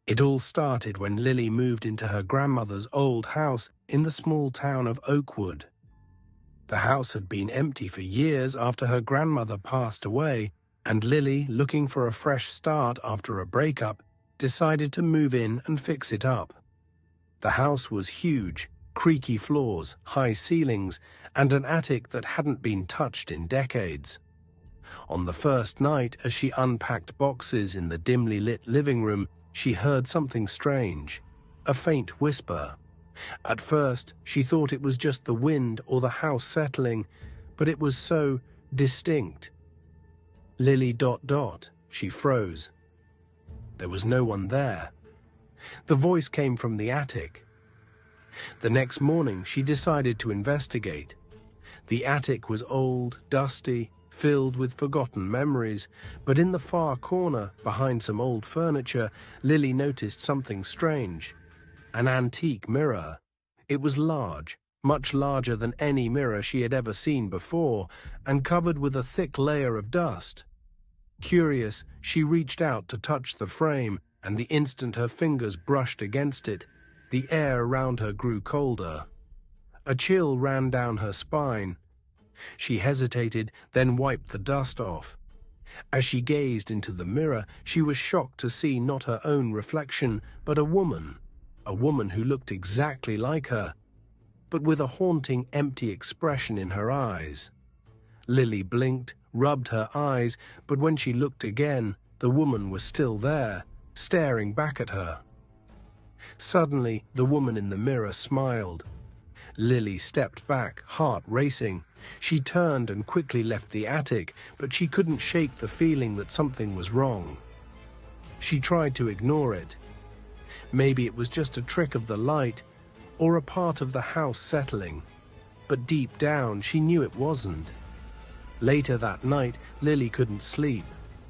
It all started when Lily moved into her grandmother's old house in the small town of Oakwood. The house had been empty for years after her grandmother passed away, and Lily, looking for a fresh start after a breakup, decided to move in and fix it up. The house was huge, creaky floors, high ceilings, and an attic that hadn't been touched in decades. On the first night, as she unpacked boxes in the dimly lit living room, she heard something strange, a faint whisper. At first, she thought it was just the wind or the house settling, but it was so distinct. Lily ... She froze. There was no one there. The voice came from the attic. The next morning, she decided to investigate. The attic was old, dusty, filled with forgotten memories, but in the far corner, behind some old furniture, Lily noticed something strange. An antique mirror. It was large, much larger than any mirror she had ever seen before, and covered with a thick layer of dust. Curious, she reached out to touch the frame, and the instant her fingers brushed against it, the air around her grew colder. A chill ran down her spine. She hesitated, then wiped the dust off. As she gazed into the mirror, she was shocked to see not her own reflection, but a woman who looked exactly like her, but with a haunting, empty expression in her eyes. Lily blinked, rubbed her eyes, but when she looked again, the woman was still there, staring back at her. Suddenly, the woman in the mirror smiled. Lily stepped back, heart racing. She turned and quickly left the attic, but she couldn't shake the feeling that something was wrong. She tried to ignore it. Maybe it was just a trick of the light, or a part of the house settling, but deep down she knew it wasn't. Later that night, Lily couldn't sleep.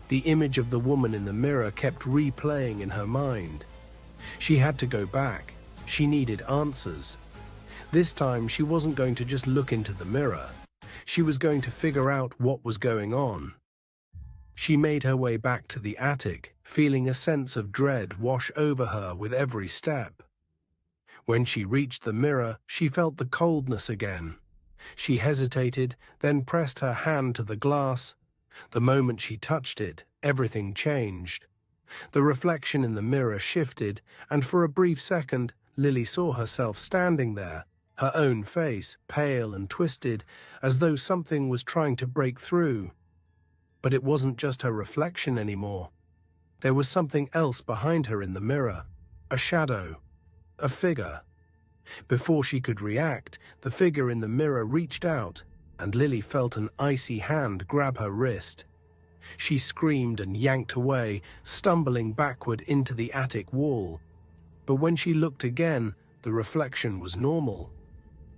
The image of the woman in the mirror kept replaying in her mind. She had to go back. She needed answers. This time, she wasn't going to just look into the mirror. She was going to figure out what was going on. She made her way back to the attic, feeling a sense of dread wash over her with every step. When she reached the mirror, she felt the coldness again. She hesitated, then pressed her hand to the glass. The moment she touched it, everything changed. The reflection in the mirror shifted, and for a brief second, Lily saw herself standing there, her own face, pale and twisted, as though something was trying to break through. But it wasn't just her reflection anymore. There was something else behind her in the mirror, a shadow, a figure. Before she could react, the figure in the mirror reached out, and Lily felt an icy hand grab her wrist. She screamed and yanked away, stumbling backward into the attic wall. But when she looked again, the reflection was normal.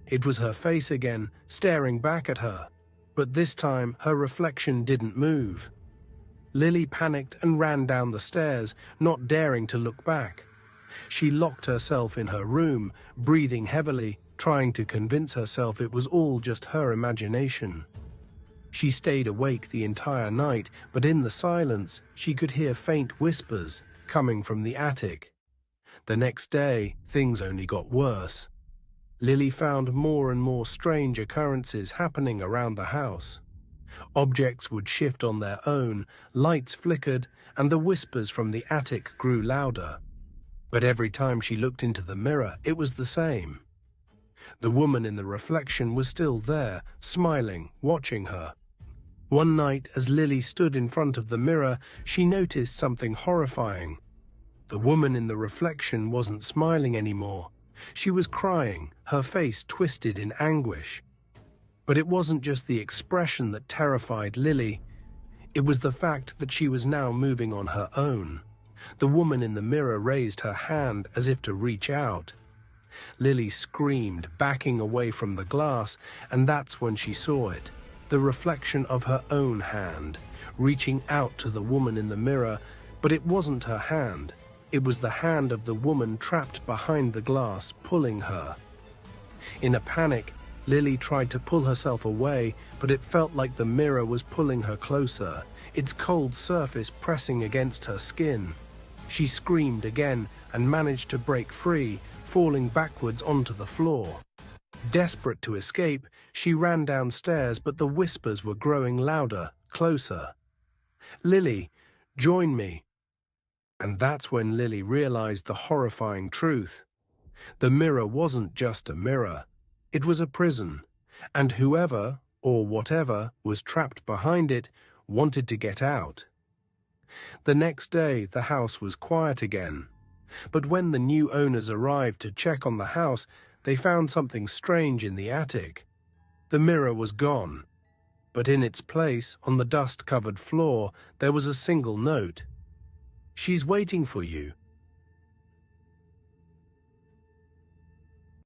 It was her face again, staring back at her. But this time, her reflection didn't move. Lily panicked and ran down the stairs, not daring to look back. She locked herself in her room, breathing heavily, trying to convince herself it was all just her imagination. She stayed awake the entire night, but in the silence, she could hear faint whispers coming from the attic. The next day, things only got worse. Lily found more and more strange occurrences happening around the house. Objects would shift on their own, lights flickered, and the whispers from the attic grew louder. But every time she looked into the mirror, it was the same. The woman in the reflection was still there, smiling, watching her. One night, as Lily stood in front of the mirror, she noticed something horrifying. The woman in the reflection wasn't smiling anymore. She was crying, her face twisted in anguish. But it wasn't just the expression that terrified Lily. It was the fact that she was now moving on her own. The woman in the mirror raised her hand as if to reach out. Lily screamed, backing away from the glass, and that's when she saw it, the reflection of her own hand, reaching out to the woman in the mirror, but it wasn't her hand. It was the hand of the woman trapped behind the glass, pulling her. In a panic, Lily tried to pull herself away, but it felt like the mirror was pulling her closer, its cold surface pressing against her skin. She screamed again and managed to break free, falling backwards onto the floor. Desperate to escape, she ran downstairs, but the whispers were growing louder, closer. "Lily, join me." And that's when Lily realized the horrifying truth. The mirror wasn't just a mirror. It was a prison, and whoever, or whatever, was trapped behind it wanted to get out. The next day, the house was quiet again. But when the new owners arrived to check on the house, they found something strange in the attic. The mirror was gone, but in its place, on the dust-covered floor, there was a single note. "She's waiting for you.